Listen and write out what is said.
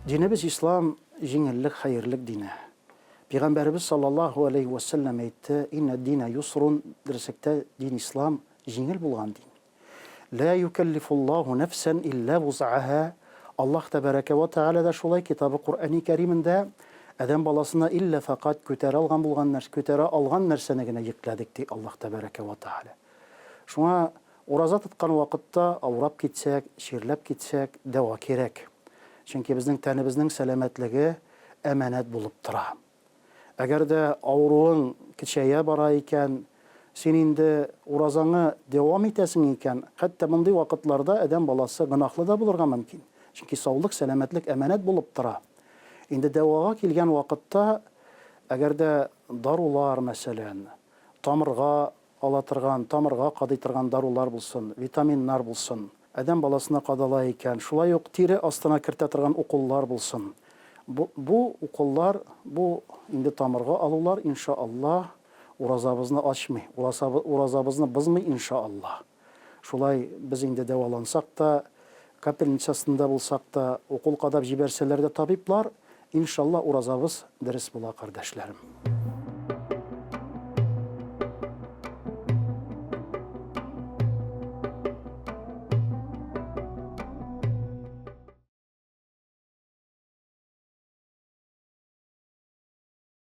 Dinimiz İslam jingillik, hayırlık dini. Peygamberimiz sallallahu aleyhi ve sellem aytdı: "İnne dine yusrun." Dersekte din İslam jingil bulgan din. La yukellifullahu nefsen illa vus'aha. Allah tebareke ve teala da şolay kitabı Kur'an-ı Kerim'inde adam balasına illa fakat kötere algan nersene gene yükledik di Allah tebareke ve teala. Şuna oraza tutkan vakitte avrap gitsek, şirlep gitsek deva kerek. Çünkü bizning tenimizning selametligi emanet bulup tura. Eğer de avruğun kiçeye bara iken, sen indi urazanı devam etesin iken, hatta bunday vakitlarda adam balası günahlı da bulurga mümkün. Çünkü sağlık, selametlik emanet bulup tura. Indi devaga kelgen vakitte, eğer de darular mesela, tamirga alatırgan, tamirga kadıytırgan darular bulsun, vitaminler bulsun, adam balasına kadalayken, şulay yok tiri astına kirtetirgan okullar bulsun. Bu okullar, bu indi tamirga alular inşallah urazabızını açmay, urazabızını bızmay inşallah. Şulay biz indi devalansak da, kapelniçasında bulsak da, okul kadar jiberseler de tabiplar, inşallah urazabız deriz bula kardeşlerim.